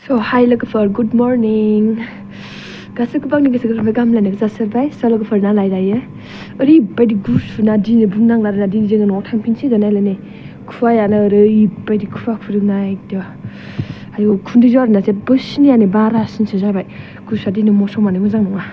So hi logofer, good morning. गासैखौबो आंनि गोसो गोरबोनिफ्राय गाहाम हामलायनायखौ जासिहरबाय। स' लोगोफोर नालाय दायो ओरैबायदि गुसुना दिनै बुंनांला आरोना दिनै जोङो न'आव थांफिनसिगोन नायलाय नै खुवायानो ओरैबायदि खुवा खुदोंना एकदम आयौ उखुन्दैजों आरोना जेबो सिनायानो बारासिनसो जाबाय गुसुआ दिनै मौसमानो मोजां नङा।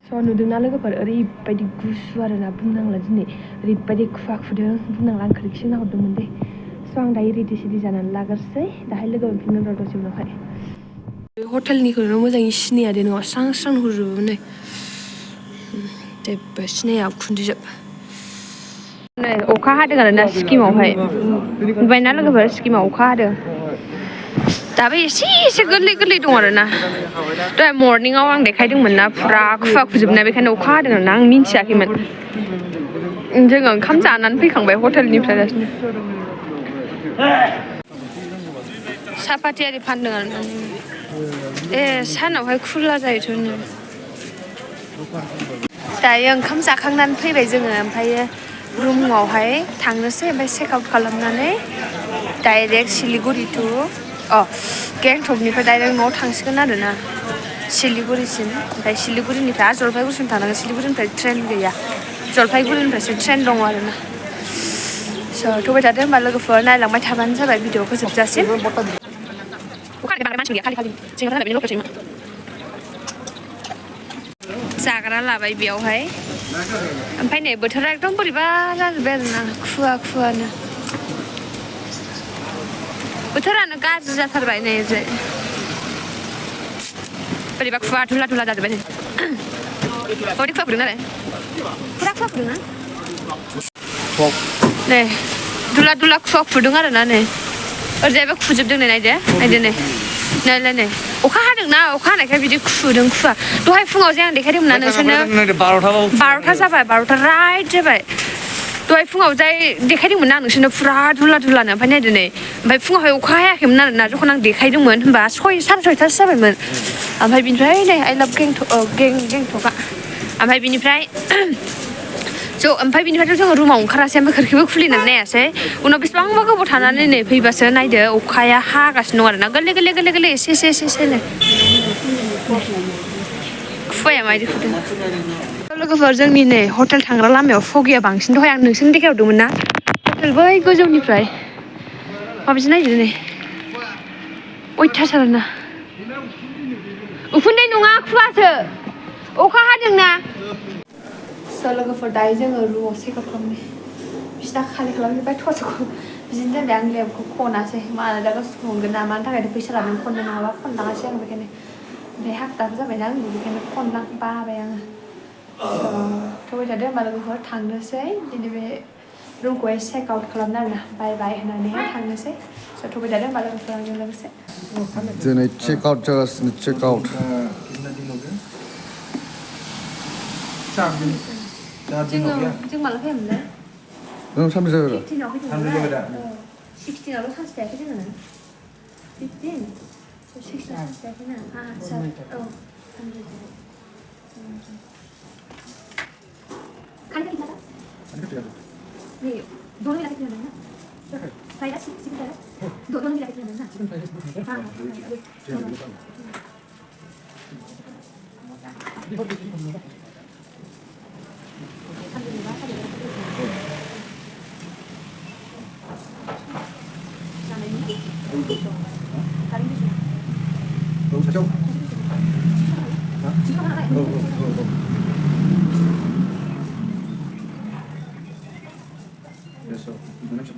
स' नुदोंना लोगोफोर ओरैबायदि गुसु आरोना बुंनांला दिनै ओरैबायदि खुवा खुदों बुंनांला आं खोरखिसो नाहरदोंमोन दे। स' आं दायो रेडि सेडि जानानै लाग्रोसै दाहाय लोगो मोनफिनगोन र' दसे उनावहाय। बे हटेलनिखौनो मोजाङै सिनाया दे नङा स्रां स्रां नुहुरजोबो नै जेबो सिनाया उखुन्दैजों। नै अखा हादों आरोना सिक्किमावहाय नुबायना लोगोफोर सिक्किमाव अखा हादों। दाबो एसे एसे गोरलै गोरलै दं आरोना दहाय मर्निंआव आं देखायदोंमोन ना फुरा खुवा खुजोबनाय बेखायनो अखा हादों आरोना आं मिन्थियाखैमोन। जोङो ओंखाम जानानै फैखांबाय हटेलनिफ्राय दासिम। सापाति आरि फानदों आरोना ए सानावहाय खुला जायोथ'। दायो ओंखाम जाखांनानै फैबाय जोङो ओमफ्रायो रुमावहाय थांनोसै ओमफ्राय चेक आउट खालामनानै डाइरेक्ट सिलिगुरि टु गेंटकनिफ्राय डाइरेक्ट न'आव थांसिगोन आरोना सिलिगुरिसिम ओमफ्राय सिलिगुरिनिफ्राय जलपाइगुरिसिम थांनांगोन सिलिगुरिनिफ्राय ट्रेन गैया जलपाइगुरिनिफ्रायसो ट्रेन दङ आरोना। स' थ'बाय थादो होमबा लोगोफोर नायलांबाय थाबानो जाबाय भिडिअखौ जोबजासिम। जाग्रा लाबाय बेयावहाय ओमफ्राय नै बोथोरा एकदम बोरैबा जाजोब्बाय आरोना खुवा खुवानो बोथोरानो गाज्रि जाथारबाय नै ओरैजाय बोरैबा खुवा धुला धुला जाजोब्बाय नै माबायदि खुवा खुदों नालाय फुरा खुवा खुदों ना नै धुला धुला खुवा खुदों आरोना नै ओरैजायबो खुजोबदों नै नायदो नायदो नै नायलाय नै अखा हादोंना अखा हानायखाय बिदि खुदों खुवा दहाय फुङाव जे आं देखायदोंमोन ना नोंसोरनो 12ता जाबाय 12ता राइट जाबाय दहाय फुङाव जाय देखायदोंमोन ना आं नोंसोरनो फुरा धुला धुलानो ओमफ्राय नायदो नै ओमफ्राय फुङावहाय अखा हायाखैमोन आरोना जखन आं देखायदोंमोन होनबा साराय सयतासो जाबायमोन ओमफ्राय बिनिफ्राय नै आइ लाभ गेंटका ओमफ्राय बिनिफ्राय ओमफ्राय बिनिफ्रायथ' जोङो रुमाव ओंखारासै ओमफ्राय खोरखिबो खुलिनानै नायासै उनाव बेसेबांबा गोबाव थानानै नै फैबासो नायदो अखाया हागासिनो दं आरोना गोरलै गोरलै गोरलै गोरलै एसे एसे एसे एसे नै खुवाया माबायदि खुदों लोगोफोर जोंनि नै हटेल थांग्रा लामायाव फगिया बांसिन दहाय आं नोंसोरनो देखायहरदोंमोन ना हटेल बै गोजौनिफ्राय माबायदि नायदो नै अयथासार ना उखुन्दै नङा खुवासो अखा हादोंना। स' लोगोफोर दायो जोङो रुमाव चेक आउट खालामबाय बिसिना खालि खालामजोब्बाय टर्चखौ बिदिनो दोनबाय आं लेम्पखौ खनासै मानो दा गावसोरखौ मोनगोन ना मानि थाखायथ' फैसा लानानै खननो नङाबा खनलाङासै आं बेखायनो ओमफ्राय हाखु जाबायना आंबो बेखायनो खनलां बाबाय आङो थ'बाय थादो होमबा लोगोफोर थांनोसै दिनै बे रुमखौहाय चेक आउट खालामनो आरोना बाय बाय होननानैहाय थांनोसै स' थ'बाय थादो होमबा लोगोफोर आंजों लोगोसे दिनै चेक आउट जागासिनो चेक आउट जों माला फैयामोनलाय नों सानबेसे जाबाय 15आव फैदोंमोनलाय 16आवल' सानसे थायाखै जोङो 15 16आव सानसे थायाखैना औ nih doang lagi jalan na saya sih kita doang lagi jalan na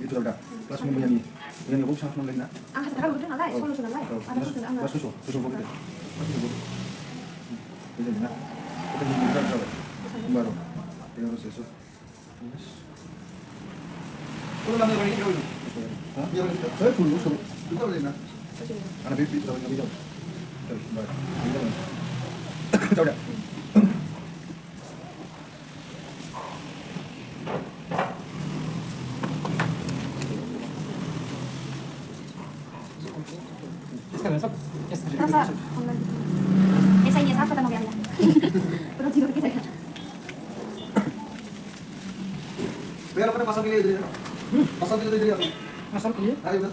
itu udah kelas mau nyanyi gue bisa langsung ngelina sekarang udah ngalai solo sudah ngalai ada sudah ngalai susu boleh kita baru dia harus susu kalau lama lagi dulu ya saya dulu itu lena anak bibi sudah nggak bisa coba Esa apa tama yan? Pero siguro kita. Pero pasok dili. Pasok dili. Masuk dulu. Ayo.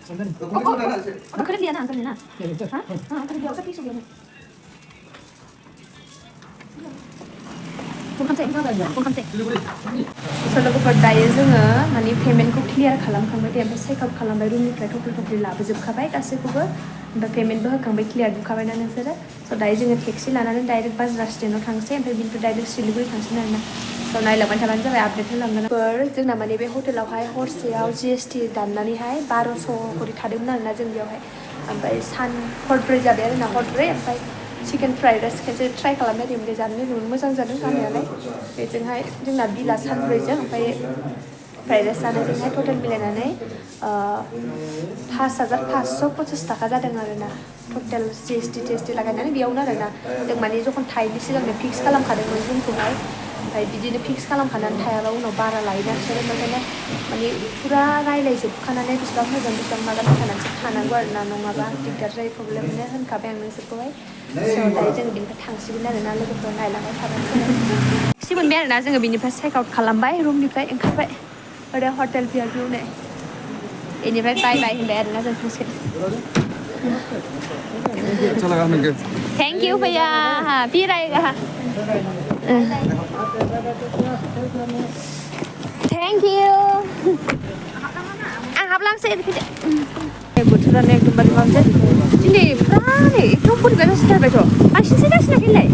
Aku kerja nak angkat ni nak. Hah? Angkat dia angkat pisau dia. So लोगोफोर दायो जोङो माने पेमेन्टखौ clear खालामखांबाय दे ओमफ्राय check out खालामबाय रुमनिफ्राय टटेल लाबोजोबखाबाय गासैखौबो ओमफ्राय पेमेन्टबो होखांबाय clear बुखाबायना नोंसोरो स' दायो जोङो टेक्सि लानानै डाइरेक्ट बाजार स्टेन्डआव थांसै ओमफ्राय बिनिफ्राय डाइरेक्ट सिलिगुरि थांसै आरोना स' नायलांबाय थाबानो जाबाय आपडेट होलांगोन जोंना माने बे हटेलावहाय हरसेयाव GST दाननानैहाय 1200 करि थादोंमोन आरोना जों बेयावहाय ओमफ्राय हरब्रै जाबाय आरोना हरब्रै ओमफ्राय चिकेन फ्राइड राइस खेबसे ट्राइ खालामनायदोंमोन दे जानो जोबोद मोजां जादों जानायालाय बेजोंहाय जोंना बिला सानब्रैजों ओमफ्राय फ्राइड राइस जानायजोंहाय टटेल मिलायनानै 5550 थाखा जादों आरोना टटेल GST लागायनानै बेयावनो आरोना जों माने जखन थायैनि सिगांनो फिक्स खालामखादोंमोन जोंखौहाय ओमफ्राय बिदिनो फिक्स खालामखानानै थायाबा उनाव बारा लायोना बिसोरो ओंखायनो माने फुरा रायज्लायजोबखानानै बेसेबां होगोन बेसेबां मागोन होनखानानैसो थानांगौ आरोना नङाबा दिगदार जायो प्रब्लेम मोनो होनखाबाय आं नोंसोरखौहाय स' दायो जोङो बिनिफ्राय थांसिगोन आरोना लोगोफोर नायलांबाय थाबानो एसे मोनबाय आरोना जोङो बिनिफ्राय चेक आउट खालामबाय रुमनिफ्राय ओंखारबाय ओरै हटेल भिआरपिआव नै बेनिफ्राय बाय बाय होनबाय आरोना जों थांसिगोन थेंक इउ भैया फिर आएगा थेंक इउ आं हाबलांसै बोथोरानो एकदमबारे माबा दिनै फुरा नै एथ' बोरैबा जासिथारबायथ' बांसिनसो जासिनाखैलाय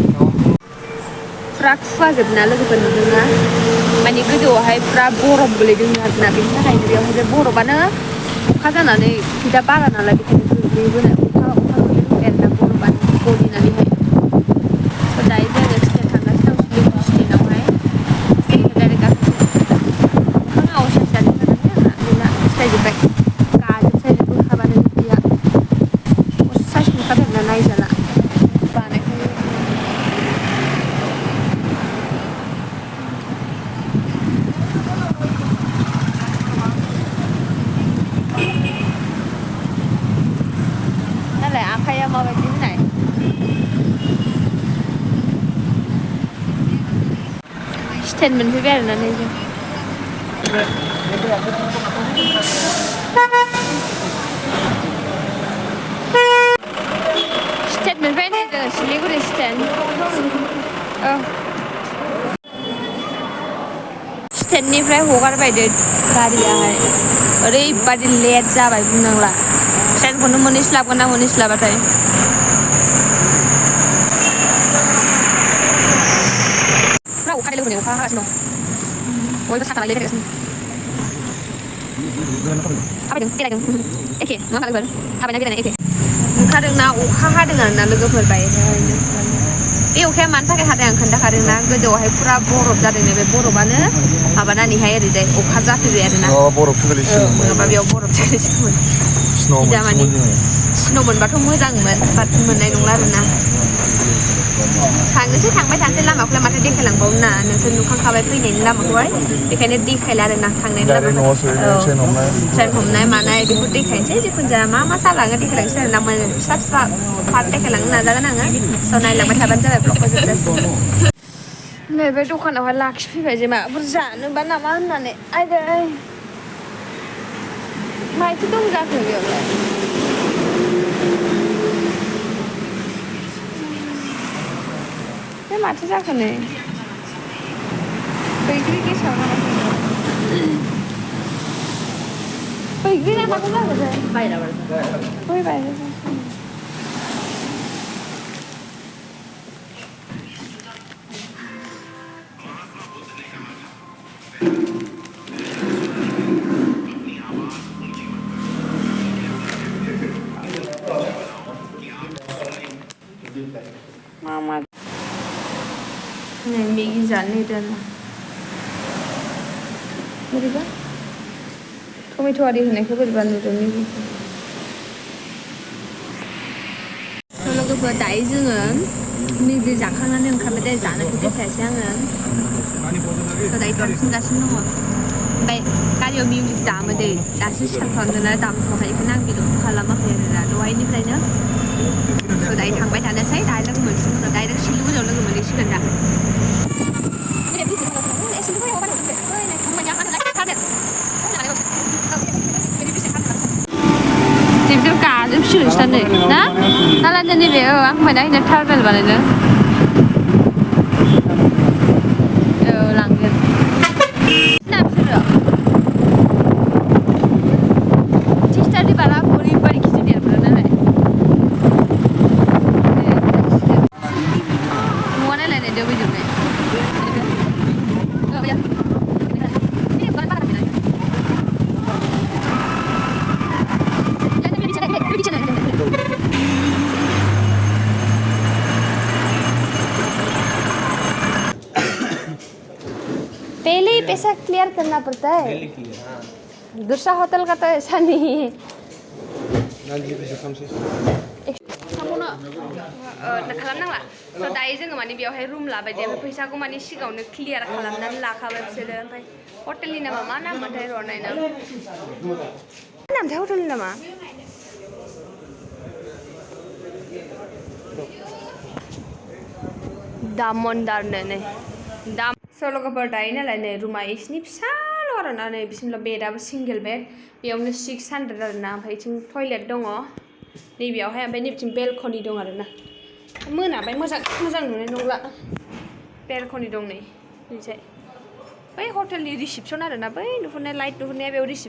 फुरा खुवाजोबना लोगोफोर नुदोंना माने गोजौआवहाय फुरा बरफ गोलैदों आरोना बेनि थाखायनो बेयावहाय बे बरफानो अखा जानानै बिदा बारा नालाय बेखायनो गोग्लैबोनाय अखा गोलैबोबाय आरोना बरफानो गलिनानैहाय दायो जोङो स्टेन्ड थांगासिनो दं सिलिगुरि स्टेन्डआवहाय स्टेन्डनिफ्राय डाइरेक्ट गाखोसै मोखाङा असाइस जादों जानानै आंना गैला फिथाइजोब्बाय गाजोबसायजोब बोखाबानो दैया असाइस नुखाबाय आरोना नायजाला बानायखायो नालाय आखाइया माबायदि होनाय स्टेन्ड मोनफैबाय आरोना नै जों स्टेन्ड मोनबाय नै जों सिलिगुरि स्टेन्ड औ स्टेन्डनिफ्राय हगारबाय दे गारियाहाय ओरैबादि लेट जाबाय बुंनांला ट्रेनखौनो मोनहैस्लाबगोन ना मोनहैस्लाबाथाय फुरा अखा लोगोफोरनि अखा हागासिनो दं बयबो साथा लायै लायै थाबायदों बेरायदों एखे नङा होमबा लोगोफोर थाबायना बेरायनाय एखे ओंखारदोंना अखा हादों आरोना लोगोफोर बायह्रायावनो बे अखाया मानि थाखाय हादों आं खोन्थाखादोंना गोजौआवहाय फुरा बरफ जादों बे बरफानो माबानानैहाय ओरैजाय अखा जाफैबाय आरोना बरफसो गोलैसिगोन नङाबा बेयाव बरफ जागौमोन बिदा माने स्न' मोनबाथ' मोजांमोन बाट मोननाय नंला आरोना थांनोसै थांबाय थानोसै लामाखौलाय माथो देखायलांबावनो ना नोंसोर नुखांखाबाय फैनायनि लामाखौहाय बेखायनो देखायला आरोना थांनायनि लामाखौ ट्रेन हमनाय मानाय बेखौ देखायनोसै जिखुनु जाया मा जालाङो देखायलांसै आरोना फिसा फिसा पार्ट देखायलांनो नाजागोन आङो स' नायलांबाय थाबानो जाबाय ब्लगखौ जोबजासिम नैबे दखानावहाय लाखिफैबाय जे माबाफोर जानोबा नामा होननानै आइदै माइथो दं जाखो बेयावलाय बे माथो जाखो नै बैग्रि गेसाव नामा बैग्रि ना माथो जाखो बे फैबाय Mama này Mỹ dán lên trên बोरैबा टमेट' आरि होनायखौ बोरैबा नुदों लोगोफोर दायो जोङो मेगि जाखांनानै ओंखारबाय दे जानायखौ देखायासै आङो दायो थांफिनगासिनो दङ ओमफ्राय गारियाव मिउजिक दामो दै दासो स्टार्ट खालामदों ना दामथ'वाखै बेखायनो आं भिडिअखौ खालामाखै आरोना दहायनिफ्रायनो दायो थांबाय थानोसै दायो लोगो मोनसिगोन डाइरेक्ट सिलिगुरियाव लोगो मोनहैसिगोन दा ना नालान्दो नैबे आं होनबाय ना टार्मेल बानायनो लांगोन ना बिसोरो टिस्टारनि बारा ओरैबायदि गिदिर देरबोदों नालाय न'आ नायलायनाय दोबैजोबनाय पहले ही पैसा क्लियर करना पड़ता है दूसरा होटल का तो ऐसा नहीं है खालामनांला स' दायो जोङो माने बेयावहाय रुम लाबाय दे ओमफ्राय फैसाखौ माने सिगाङावनो क्लियार खालामनानै लाखाबाय बिसोरो ओमफ्राय हटेलनि नामा मा नाममोनथाय र' नायना मा नामथाय हटेलनि नामा दामनदारनो नै दाम सल'गोफोर दायो नालाय नै रुमा इसिनि फिसाल' आरोना नै बिसिमल' बेडआबो सिंगेल बेड बेयावनो 600 आरोना ओमफ्राय इथिं टयलेट दङ नैबेयावहाय ओमफ्राय नैबिथिं बेलकनि दं आरोना मोनाबाय मोजां नुनाय नंला बेलकनि दं नै ओरैजाय बै हटेलनि रिसिपसन आरोना बै नुहुरनाय लाइट नुहुरनाया बेयाव रिसिपसन